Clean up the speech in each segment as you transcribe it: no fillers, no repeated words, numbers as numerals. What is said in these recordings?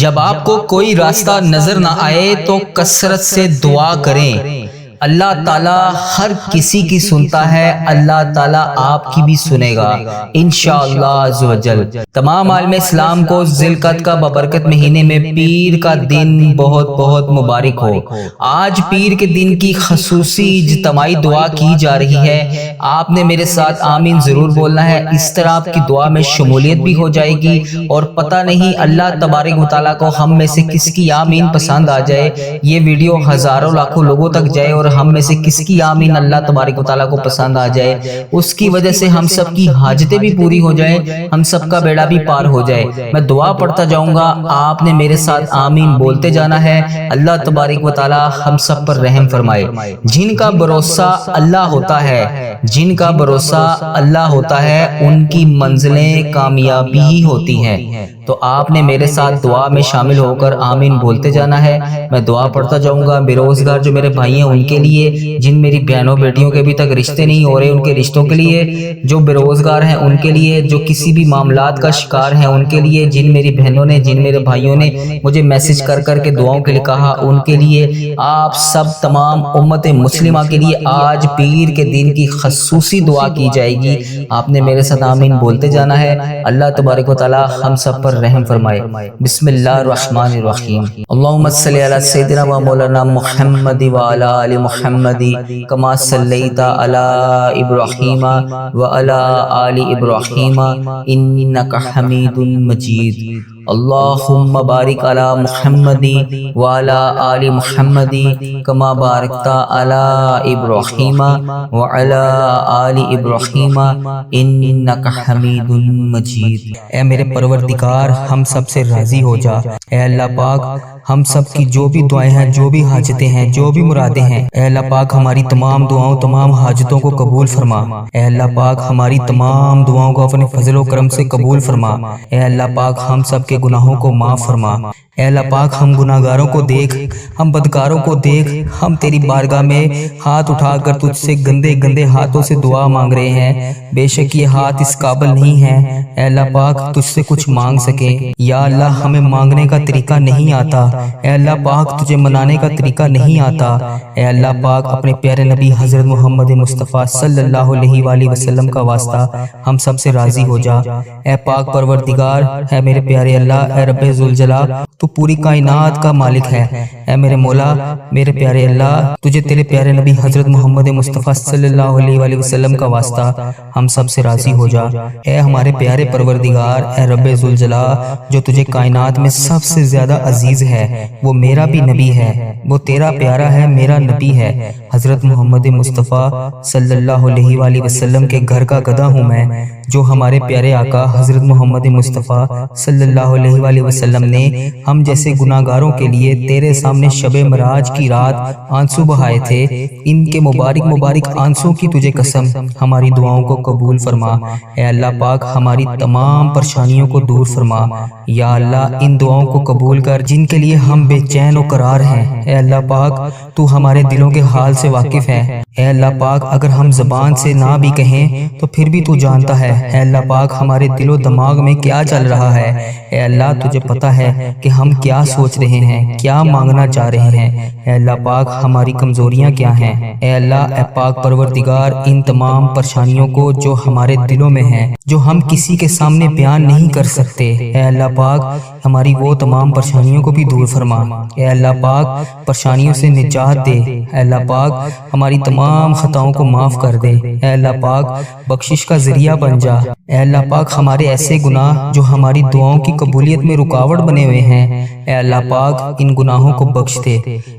جب آپ کو کوئی راستہ نظر نہ آئے تو کثرت سے دعا کریں۔ اللہ تعالیٰ ہر کسی کی سنتا ہے، اللہ تعالیٰ آپ کی بھی سنے گا انشاءاللہ عز و جل۔ تمام عالم اسلام کو ذی القعدہ کا بابرکت مہینے میں پیر کا دن بہت بہت مبارک ہو۔ آج پیر کے دن کی خصوصی اجتماعی دعا کی جا رہی ہے۔ آپ نے میرے ساتھ آمین ضرور بولنا ہے، اس طرح آپ کی دعا میں شمولیت بھی ہو جائے گی، اور پتہ نہیں اللہ تبارک و تعالیٰ کو ہم میں سے کس کی آمین پسند آ جائے، یہ ویڈیو ہزاروں لاکھوں لوگوں تک جائے اور ہم میں سے کس کی آمین اللہ تبارک و تعالیٰ کو پسند آ جائے، اس کی وجہ سے ہم سب کی حاجتیں بھی پوری ہو جائیں، ہم سب کا بیڑا بھی پار ہو جائے۔ میں دعا پڑھتا جاؤں گا، آپ نے میرے ساتھ آمین بولتے جانا ہے۔ اللہ تبارک و تعالیٰ ہم سب پر رحم فرمائے۔ جن کا بھروسہ اللہ ہوتا ہے، جن کا بھروسہ اللہ ہوتا ہے، ان کی منزلیں کامیابی ہی ہوتی ہیں۔ تو آپ نے میرے ساتھ دعا میں شامل ہو کر آمین بولتے جانا ہے۔ میں دعا پڑھتا جاؤں گا۔ بے روزگار جو میرے بھائی ہیں ان کے لیے، جن میری بہنوں بیٹیوں کے ابھی تک رشتے نہیں ہو رہے ان کے رشتوں کے لیے، جو بے روزگار ہیں ان کے لیے، جو کسی بھی معاملات کا شکار ہیں ان کے لیے، جن میری بہنوں نے، جن میرے بھائیوں نے مجھے میسج کر کر کے دعاؤں کے لیے کہا، ان کے لیے، آپ سب تمام امت مسلمہ کے لیے آج پیر کے دن کی خصوصی دعا کی جائے گی۔ آپ نے میرے ساتھ آمین بولتے جانا ہے۔ اللہ تبارک و تعالی ہم سب پر رحم فرمائے۔ بسم اللہ الرحمن الرحیم۔ اللہم صلی علی سیدنا و مولانا محمد و علی آل محمد کما صلیت علی ابراہیم و علی آل ابراہیم انک حمید مجید۔ اللہم بارک علی محمد و علی آل محمد کما بارکت علی ابراہیم و علی آل ابراہیم انک حمید مجید۔ اے میرے پروردگار، ہم سب سے راضی ہو جا۔ اے اللہ پاک، ہم سب کی جو بھی دعائیں ہیں، جو بھی حاجتیں ہیں، جو بھی مرادیں ہیں، اے اللہ پاک ہماری تمام دعاؤں، تمام حاجتوں کو قبول فرما۔ اے اللہ پاک ہماری تمام دعاؤں کو اپنے فضل و کرم سے قبول فرما۔ اے اللہ پاک ہم سب کے گناہوں کو معاف فرما۔ اے اللہ پاک ہم گناہگاروں کو دیکھ، ہم بدکاروں کو دیکھ، ہم تیری بارگاہ میں ہاتھ اٹھا کر تجھ سے گندے گندے ہاتھوں سے دعا مانگ رہے ہیں۔ بے شک یہ ہاتھ اس قابل نہیں ہے اے اللہ پاک تجھ سے کچھ مانگ سکیں۔ یا اللہ ہمیں مانگنے کا طریقہ نہیں آتا، اے اللہ پاک تجھے منانے کا طریقہ نہیں آتا۔ اے اللہ پاک اپنے پیارے نبی حضرت محمد مصطفیٰ صلی اللہ علیہ وآلہ وسلم کا واسطہ ہم سب سے راضی ہو جا۔ اے پاک پروردگار، اے میرے پیارے اللہ، اے رب ذوالجلال، تو پوری کائنات کا مالک ہے۔ اے میرے مولا، میرے پیارے اللہ، تجھے تیرے پیارے نبی حضرت محمد مصطفیٰ صلی اللہ علیہ وآلہ وسلم کا واسطہ ہم سب سے راضی ہو جا۔ اے ہمارے پیارے پروردگار، اے رب ذوالجلال، جو تجھے کائنات میں سب سے زیادہ عزیز ہے، وہ میرا بھی نبی ہے، وہ تیرا پیارا ہے، میرا نبی ہے، حضرت محمد مصطفیٰ صلی اللہ علیہ وآلہ وسلم کے گھر کا گدھا ہوں میں، جو ہمارے پیارے آقا حضرت محمد مصطفیٰ صلی اللہ علیہ وآلہ وسلم نے ہم جیسے گناہگاروں کے لیے تیرے سامنے شب معراج کی رات آنسو بہائے تھے۔ ان کے مبارک مبارک آنسوں کی تجھے قسم، ہماری دعاؤں کو قبول فرما۔ اے اللہ پاک ہماری تمام پریشانیوں کو دور فرما۔ یا اللہ ان دعاؤں کو قبول کر جن کے لیے ہم بے چین و قرار ہیں۔ اے اللہ پاک تو ہمارے دلوں کے حال سے واقف ہے۔ اے اللہ پاک اگر ہم زبان سے نہ بھی کہیں تو پھر بھی تو جانتا ہے۔ اے اللہ پاک ہمارے دل و دماغ میں کیا چل رہا ہے، اے اللہ تجھے پتہ ہے کہ ہم کیا سوچ رہے ہیں، کیا مانگنا چاہ رہے ہیں۔ اے اللہ پاک ہماری کمزوریاں کیا ہیں۔ اے اللہ، اے پاک پروردگار، ان تمام پریشانیوں کو جو ہمارے دلوں میں ہیں، جو ہم کسی کے سامنے بیان نہیں کر سکتے، اے اللہ پاک ہماری وہ تمام پریشانیوں کو بھی دور فرما۔ اے اللہ پاک پریشانیوں سے نجات دے۔ اے اللہ پاک ہماری تمام خطاؤں کو معاف کر دے۔ اے اللہ پاک بخشش کا ذریعہ بن جا۔ اے اللہ پاک ہمارے ایسے گناہ جو ہماری دعاؤں کی قبولیت میں رکاوٹ بنے ہوئے ہیں، اے اللہ پاک ان گناہوں کو بخش دے۔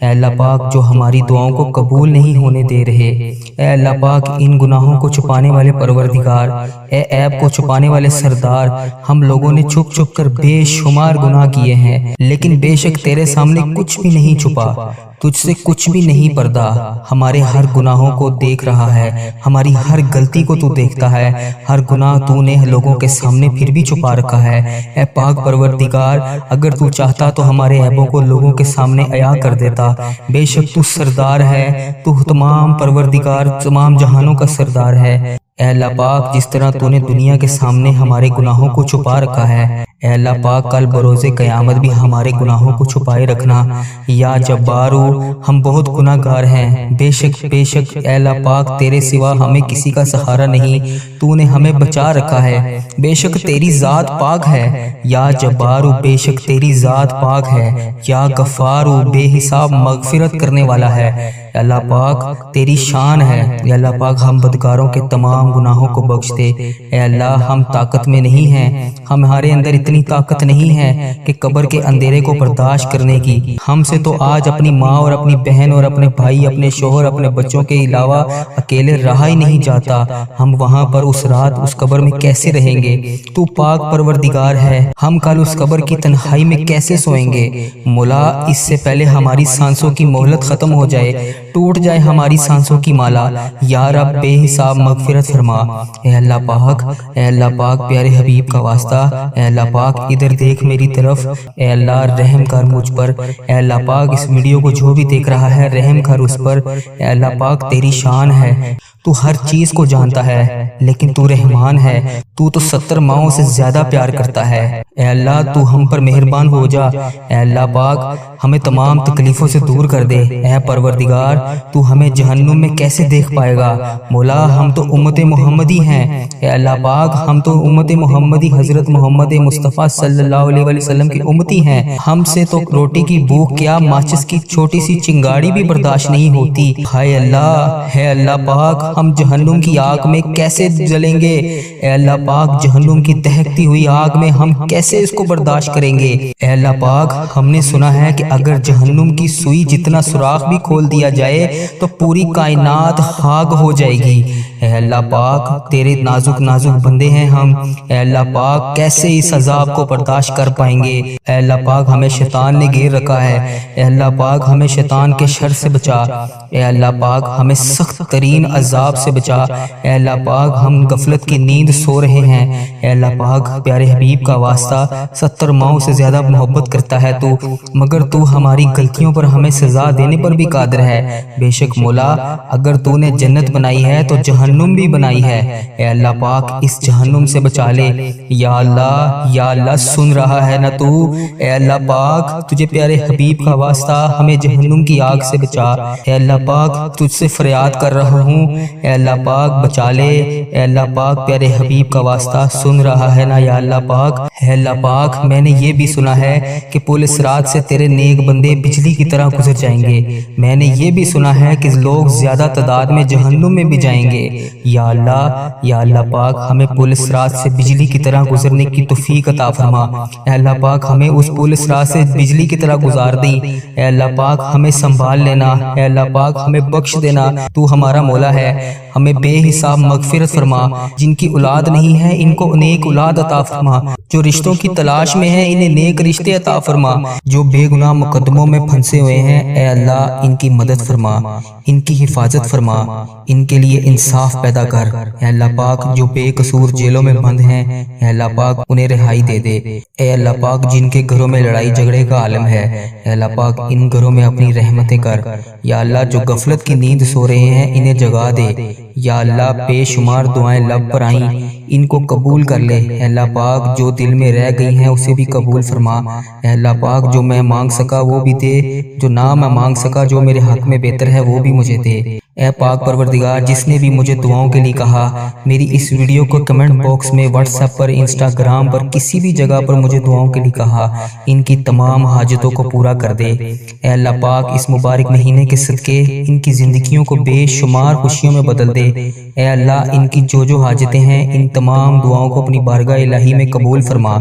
اے اللہ پاک جو ہماری دعاؤں کو قبول نہیں ہونے دے رہے، اے اللہ پاک ان گناہوں کو چھپانے والے پروردگار، اے عیب کو چھپانے والے سردار، ہم لوگوں نے چھپ چھپ کر بے شمار گناہ کیے ہیں، لیکن بے شک تیرے سامنے کچھ بھی نہیں چھپا، تجھ سے کچھ بھی نہیں پردہ۔ ہمارے ہر گناہوں کو دیکھ رہا ہے، ہماری ہر غلطی کو تو دیکھتا ہے، ہر گناہ تو نے لوگوں کے سامنے پھر بھی چھپا رکھا ہے۔ اے پاک پروردگار، اگر تو چاہتا تو ہمارے عیبوں کو لوگوں کے سامنے عیاں کر دیتا۔ بے شک تو سردار ہے، تو تمام پروردگار، تمام جہانوں کا سردار ہے۔ اے اللہ پاک جس طرح تو نے دنیا کے سامنے ہمارے گناہوں کو چھپا رکھا ہے، اے اللہ پاک کل بروز قیامت بھی ہمارے گناہوں کو چھپائے رکھنا۔ یا جبارو ہم بہت گناہ گار ہیں، بے شک اے اللہ پاک تیرے سوا ہمیں کسی کا سہارا نہیں، تو نے ہمیں بچا رکھا ہے، بے شک تیری ذات پاک ہے۔ یا جبارو بے شک تیری ذات پاک ہے۔ یا غفارو بے حساب مغفرت کرنے والا ہے، اے اللہ پاک تیری شان ہے۔ اے اللہ پاک ہم بدکاروں کے تمام گناہوں کو بخش دے۔ اے اللہ ہم طاقت میں نہیں ہیں، ہمارے اندر اتنی طاقت نہیں ہے کہ قبر کے اندھیرے کو برداشت کرنے کی۔ ہم سے تو آج اپنی ماں اور اپنی بہن اور اپنے بھائی، اپنے شوہر، اپنے بچوں کے علاوہ اکیلے رہا ہی نہیں جاتا۔ ہم وہاں پر اس رات اس قبر میں کیسے رہیں گے؟ تو پاک پروردگار ہے، ہم کل اس قبر کی تنہائی میں کیسے سوئیں گے؟ مولا اس سے پہلے ہماری سانسوں کی مہلت ختم ہو جائے، ٹوٹ جائے ہماری سانسوں کی مالا۔ یا رب بے حساب مغفرت فرما۔ اے اللہ پاک پیارے حبیب کا واسطہ، اے اللہ پاک ادھر دیکھ میری طرف، اے اللہ رحم کر مجھ پر۔ اے اللہ پاک اس ویڈیو کو جو بھی دیکھ رہا ہے رحم کر اس پر۔ اے اللہ پاک تیری شان ہے، تو ہر چیز کو جانتا ہے، لیکن تو رحمان ہے، تو 70 ماؤں سے زیادہ پیار کرتا ہے۔ اے اللہ تو ہم پر مہربان ہو جا۔ اے اللہ پاک ہمیں تمام تکلیفوں سے دور کر دے۔ اے پروردگار تو ہمیں جہنم میں کیسے دیکھ پائے گا؟ مولا ہم تو امت محمدی ہیں۔ اے اللہ پاک ہم تو امت محمدی حضرت محمد مصطفیٰ صلی اللہ علیہ وسلم کی امتی ہیں۔ ہم سے تو روٹی کی بھوک کیا ماچس کی چھوٹی سی چنگاڑی بھی برداشت نہیں ہوتی۔ ہائے اللہ، ہے اللہ پاک ہم جہنم کی آگ میں کیسے جلیں گے؟ اے اللہ پاک جہنم کی دہکتی ہوئی آگ میں ہم کیسے اس کو برداشت کریں گے؟ اے اللہ پاک ہم نے سنا ہے کہ اگر جہنم کی سوئی جتنا سوراخ بھی کھول دیا جائے تو پوری کائنات خاک ہو جائے گی۔ اے اللہ پاک تیرے نازک بندے ہیں ہم، اے اللہ پاک کیسے اس عذاب کو برداشت کر پائیں گے؟ اے اللہ پاک ہمیں شیطان نے گھیر رکھا ہے، اے اللہ پاک ہمیں شیطان کے شر سے بچا۔ اے اللہ پاک ہمیں سخت ترین عذاب سے بچا۔ اے اللہ پاک ہم غفلت کی نیند سو رہے ہیں، اے اللہ پاک پیارے حبیب کا واسطہ 70 ماؤں سے زیادہ محبت کرتا ہے تو، مگر تو ہماری غلطیوں پر ہمیں سزا دینے پر بھی قادر ہے۔ بے شک مولا اگر تو نے جنت بنائی ہے تو جہنم بھی بنائی ہے، اے اللہ پاک اس جہنم سے بچا لے۔ یا اللہ سن رہا ہے نا تو؟ اے اللہ پاک تجھے پیارے حبیب کا واسطہ ہمیں جہنم کی آگ سے بچا۔ اے اللہ پاک تجھ سے فریاد کر رہا ہوں، اے اللہ پاک بچا لے۔ اے اللہ پاک پیارے حبیب کا واسطہ سن رہا ہے نا یا اللہ پاک؟ اے اللہ پاک میں نے یہ بھی سنا ہے کہ پل صراط سے تیرے نیک بندے بجلی کی طرح گزر جائیں گے، میں نے یہ بھی سنا ہے کہ لوگ زیادہ تعداد میں جہنم میں بھی جائیں گے۔ یا اللہ پاک ہمیں پل صراط سے بجلی کی طرح گزرنے کی توفیق عطا فرما۔ اے اللہ پاک ہمیں اس پل صراط سے بجلی کی طرح گزار دیں۔ اے اللہ پاک ہمیں سنبھال لینا، اے اللہ پاک ہمیں بخش دینا، تو ہمارا مولا ہے، ہمیں بے حساب مغفرت فرما۔ جن کی اولاد نہیں ہے ان کو نیک اولاد عطا فرما، جو رشتوں کی تلاش میں ہیں انہیں نیک رشتے عطا فرما، جو بے گناہ مقدموں میں پھنسے ہوئے ہیں اے اللہ ان کی مدد فرما، ان کی حفاظت فرما، ان کے لیے انصاف پیدا کر۔ اے اللہ پاک جو بے قصور جیلوں میں بند ہیں اے اللہ پاک انہیں رہائی دے دے۔ اے اللہ پاک جن کے گھروں میں لڑائی جھگڑے کا عالم ہے اے اللہ پاک ان گھروں میں اپنی رحمتیں کر۔ یا اللہ جو غفلت کی نیند سو رہے ہیں انہیں جگا دے۔ یا اللہ بے شمار دعائیں لب پر آئیں ان کو قبول کر لے۔ اے اللہ پاک جو دل میں رہ گئی ہیں اسے بھی قبول فرما۔ اے اللہ پاک جو میں مانگ سکا وہ بھی دے، جو نہ میں مانگ سکا جو میرے حق میں بہتر ہے وہ بھی مجھے دے۔ اے پاک پروردگار جس نے بھی مجھے دعاؤں کے لیے کہا، میری اس ویڈیو کو کمنٹ باکس میں واٹس ایپ پر انسٹاگرام پر کسی بھی جگہ پر مجھے دعاؤں کے لیے کہا، ان کی تمام حاجتوں کو پورا کر دے۔ اے اللہ پاک اس مبارک مہینے کے صدقے ان کی زندگیوں کو بے شمار خوشیوں میں بدل دے۔ اے اللہ ان کی جو حاجتیں ہیں ان تمام دعاؤں کو اپنی بارگاہ الہی میں قبول فرما۔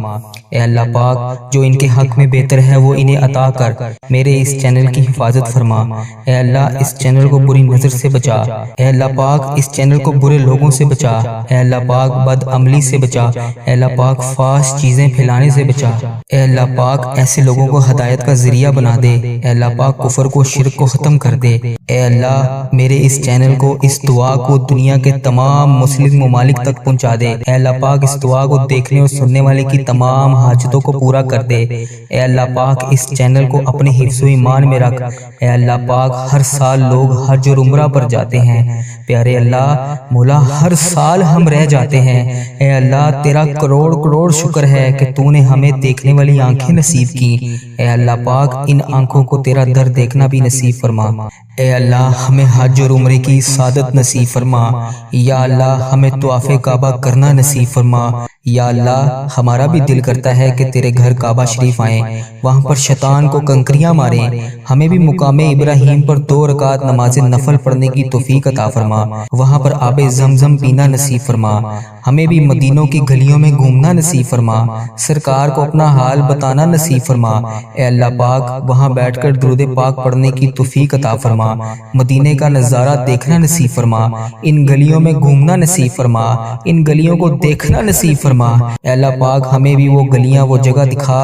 اے اللہ پاک جو ان کے حق میں بہتر ہے وہ انہیں عطا کر، میرے اس چینل کی حفاظت فرما۔ اے اللہ اس چینل کو بری نظر سے بچا۔ اے اللہ پاک اس چینل کو برے لوگوں سے بچا۔ اے اللہ پاک بد عملی سے بچا۔ اے اللہ پاک فحش چیزیں پھیلانے سے بچا۔ اے اللہ پاک ایسے لوگوں کو ہدایت کا ذریعہ بنا دے۔ اے اللہ پاک کفر کو شرک کو ختم کر دے۔ اے اللہ میرے اس چینل کو اس دعا کو دنیا کے تمام مسلم ممالک تک پہنچا دے۔ اے اللہ پاک اس دعا کو دیکھنے اور سننے والے کی تمام حاجتوں کو پورا کر دے۔ اے اللہ پاک اس چینل کو اپنے حفظ و ایمان میں رکھ۔ اے اللہ پاک ہر سال لوگ حج اور عمرہ پر جاتے ہیں۔ پیارے اللہ مولا ہر سال ہم رہ جاتے ہیں، اے اللہ تیرا کروڑ کروڑ شکر ہے کہ تو نے ہمیں دیکھنے والی آنکھیں نصیب کی۔ اے اللہ پاک ان آنکھوں کو تیرا در دیکھنا بھی نصیب فرما۔ اے اللہ ہمیں حج اور عمرے کی سعادت نصیب فرما۔ یا اللہ ہمیں طواف کعبہ کرنا نصیب فرما۔ یا اللہ ہمارا بھی دل کرتا ہے کہ تیرے گھر کعبہ شریف آئیں، وہاں پر شیطان کو کنکریاں ماریں، ہمیں بھی مقام ابراہیم پر 2 رکعت نماز نفل پڑھنے کی توفیق عطا فرما، وہاں پر آب زمزم پینا نصیب فرما، ہمیں بھی مدینوں کی گلیوں میں گھومنا نصیب فرما، سرکار کو اپنا حال بتانا نصیب فرما۔ اے اللہ پاک وہاں بیٹھ کر درود پاک پڑھنے کی توفیق عطا فرما، مدینے کا نظارہ دیکھنا نصیب فرما، ان گلیوں میں گھومنا نصیب فرما، ان گلیوں کو دیکھنا نصیب فرما۔ اے اللہ پاک ہمیں بھی وہ گلیاں وہ جگہ دکھا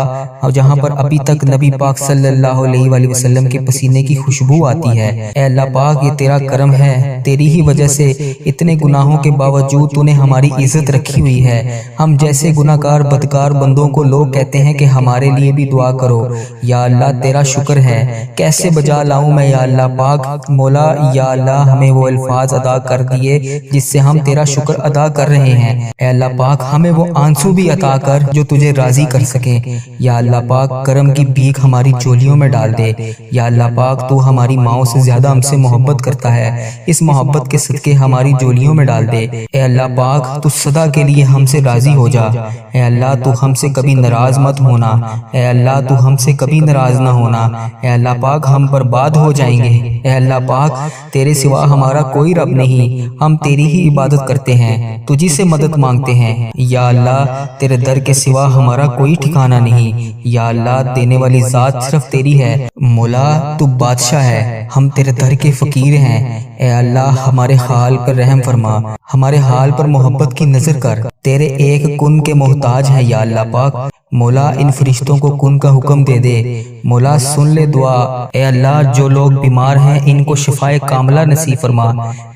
جہاں پر ابھی تک نبی پاک صلی اللہ علیہ وآلہ وسلم کے پسینے کی خوشبو آتی ہے۔ اے اللہ پاک یہ تیرا کرم ہے، تیری ہی وجہ سے اتنے گناہوں کے باوجود تو نے ہماری عزت رکھی ہوئی ہے۔ ہم جیسے گناہگار بدکار بندوں کو لوگ کہتے ہیں کہ ہمارے لیے بھی دعا کرو۔ یا اللہ تیرا شکر ہے، کیسے بجا لاؤں میں یا اللہ پاک مولا۔ یا اللہ ہمیں وہ الفاظ ادا کر دیے جس سے ہم تیرا شکر ادا کر رہے ہیں۔ اے اللہ پاک ہمیں وہ آنسو بھی عطا کر جو تجھے راضی کر سکیں۔ یا اللہ پاک کرم کی بھیک ہماری چولیوں میں ڈال دے۔ یا اللہ پاک تو ہماری ماؤں سے زیادہ ہم سے محبت کرتا ہے، اس محبت کے صدقے ہماری چولیوں میں ڈال دے۔ اے اللہ پاک تو صدا کے لیے ہم سے راضی ہو جا۔ اے اللہ تو ہم سے کبھی ناراض مت ہونا، اے اللہ تو ہم سے کبھی ناراض نہ ہونا۔ اے اللہ پاک ہم برباد ہو جائیں گے، اے اللہ پاک تیرے سوا ہمارا کوئی رب نہیں، ہم تیری ہی عبادت کرتے ہیں، تجھی سے مدد مانگتے ہیں۔ یا اللہ تیرے در کے سوا ہمارا کوئی ٹھکانہ نہیں۔ یا اللہ دینے والی ذات صرف تیری ہے، مولا تو بادشاہ ہے، ہم تیرے در کے فقیر ہیں۔ اے اللہ ہمارے حال پر رحم فرما، ہمارے حال پر محبت کی نظر کر، تیرے ایک کن کے محتاج ہیں۔ یا اللہ پاک مولا ان فرشتوں کو کن کا حکم دے دے، مولا سن لے دعا۔ اے اللہ جو لوگ بیمار ہیں ان کو شفائے کاملہ نصیب فرما۔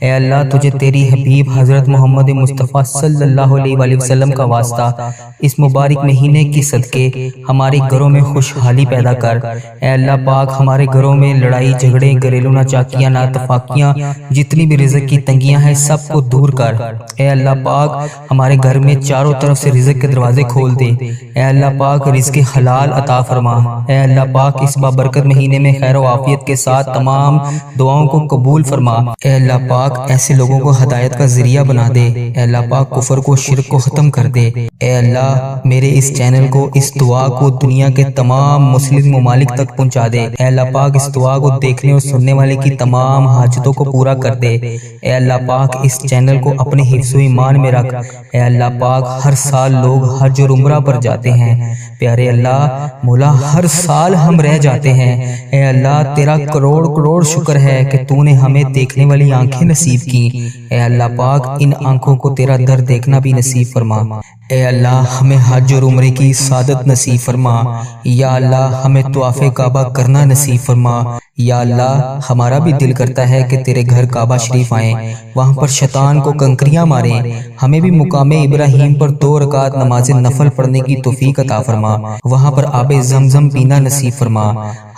اے اللہ تجھے تیری حبیب حضرت محمد مصطفیٰ صلی اللہ علیہ وآلہ وسلم کا واسطہ اس مبارک مہینے کی صدقے ہمارے گھروں میں خوشحالی پیدا کر۔ اے اللہ پاک ہمارے گھروں میں لڑائی جھگڑے گھریلو ناچاکیاں ناتفاقیاں جتنی بھی رزق کی تنگیاں ہیں سب کو دور کر۔ اے اللہ پاک ہمارے گھر میں چاروں طرف سے رزق کے دروازے کھول دے۔ اے اللہ پاک رزق حلال عطا فرما۔ اے اللہ پاک اس بابرکت مہینے میں خیر و عافیت کے ساتھ تمام دعاؤں کو قبول فرما۔ اے اللہ پاک ایسے لوگوں کو ہدایت کا ذریعہ بنا دے۔ اے اللہ پاک کفر کو شرک کو ختم کر دے۔ اے اللہ میرے اس چینل کو اس دعا کو دنیا کے تمام مسلم ممالک تک پہنچا دے۔ اے اللہ پاک اس دعا کو دیکھنے اور سننے والے کی تمام حاجتوں کو پورا کر دے۔ اے اللہ پاک اس چینل کو اپنے حفظ و ایمان میں رکھ۔ اے اللہ پاک ہر سال لوگ حج اور عمرہ پر جاتے ہیں، پیارے اللہ مولا ہر سال ہم رہ جاتے ہیں۔ اے اللہ تیرا کروڑ کروڑ شکر ہے کہ تو نے ہمیں دیکھنے والی آنکھیں نصیب کی۔ اے اللہ پاک ان آنکھوں کو تیرا در دیکھنا بھی نصیب فرما۔ اے اللہ ہمیں حج اور عمرے کی سعادت نصیب فرما۔ یا اللہ ہمیں طواف کعبہ کرنا نصیب فرما۔ یا اللہ ہمارا بھی دل کرتا ہے کہ تیرے گھر کعبہ شریف آئیں، وہاں پر شیطان کو کنکریاں ماریں، ہمیں بھی مقام ابراہیم پر 2 رکعت نماز نفل پڑھنے کی توفیق عطا فرما، وہاں پر آب زمزم پینا نصیب فرما،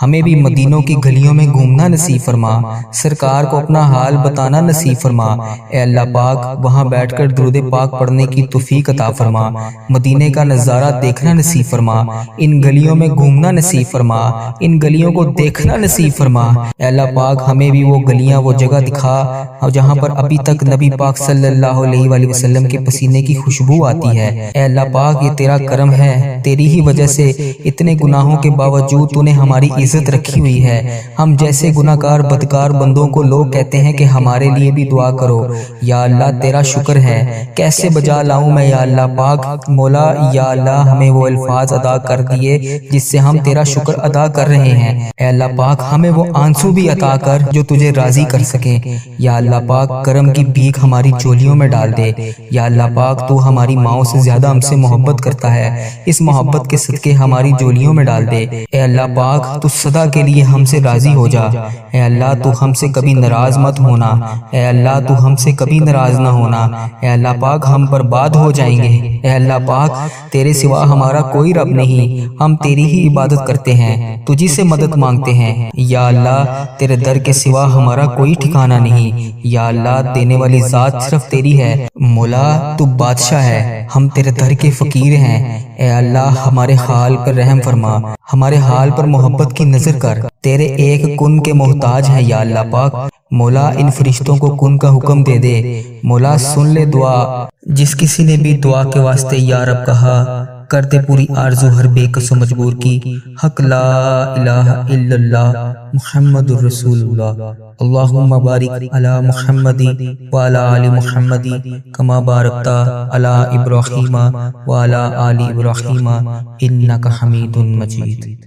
ہمیں بھی مدینوں کی گلیوں میں گھومنا نصیب فرما، سرکار کو اپنا حال بتانا نصیب فرما۔ اے اللہ پاک وہاں بیٹھ کر درود پاک پڑھنے کی توفیق عطا فرما، مدینے کا نظارہ دیکھنا نصیب فرما، ان گلیوں میں گھومنا نصیب فرما، ان گلیوں کو دیکھنا نصیب فرما۔ اے اللہ پاک ہمیں بھی وہ گلیاں وہ جگہ دکھا جہاں پر ابھی تک نبی پاک صلی اللہ علیہ وآلہ وسلم کے پسینے کی خوشبو آتی ہے۔ اے اللہ پاک یہ تیرا کرم ہے، تیری ہی وجہ سے اتنے گناہوں کے باوجود تو نے ہماری عزت رکھی ہوئی ہے۔ ہم جیسے گناہگار بدکار بندوں کو لوگ کہتے ہیں کہ ہمارے لیے بھی دعا کرو۔ یا اللہ تیرا شکر ہے، کیسے بجا لاؤں میں یا اللہ پاک مولا۔ یا اللہ ہمیں وہ الفاظ ادا کر دیے جس سے ہم تیرا شکر ادا کر رہے ہیں۔ اے اللہ پاک ہمیں وہ آنسو بھی عطا کر جو تجھے راضی کر سکیں۔ یا اللہ پاک کرم کی بھیک ہماری چولیوں میں ڈال دے۔ یا اللہ پاک تو ہماری ماؤں سے زیادہ ہم سے محبت کرتا ہے، اس محبت کے صدقے ہماری چولیوں میں ڈال دے۔ اے اللہ پاک تو صدا کے لیے ہم سے راضی ہو جا۔ اے اللہ تو ہم سے کبھی ناراض مت ہونا، اے اللہ تو ہم سے کبھی ناراض نہ ہونا۔ اے اللہ پاک ہم برباد ہو جائیں گے، اے اللہ پاک تیرے سوا ہمارا کوئی رب نہیں، ہم تیری ہی عبادت کرتے ہیں، تجھی سے مدد مانگتے ہیں۔ یا اللہ تیرے در کے سوا ہمارا کوئی ٹھکانہ نہیں، یا اللہ دینے والی ذات صرف تیری ہے۔ مولا تو بادشاہ ہے، ہم تیرے در کے فقیر ہیں، اے اللہ ہمارے حال پر رحم فرما، ہمارے حال پر محبت کی نظر کر، تیرے ایک کن کے محتاج ہیں یا اللہ پاک۔ مولا ان فرشتوں کو کن کا حکم دے دے، مولا سن لے دعا۔ جس کسی نے بھی دعا کے واسطے یا رب کہا، کرتے پوری آرزو ہر بے کس و مجبور کی۔ حق لا الہ الا اللہ محمد الرسول اللہ۔ اللہم بارک علی محمد وعلی آل محمد کما بارکت علی ابراہیم وعلی آل ابراہیم انک حمید مجید۔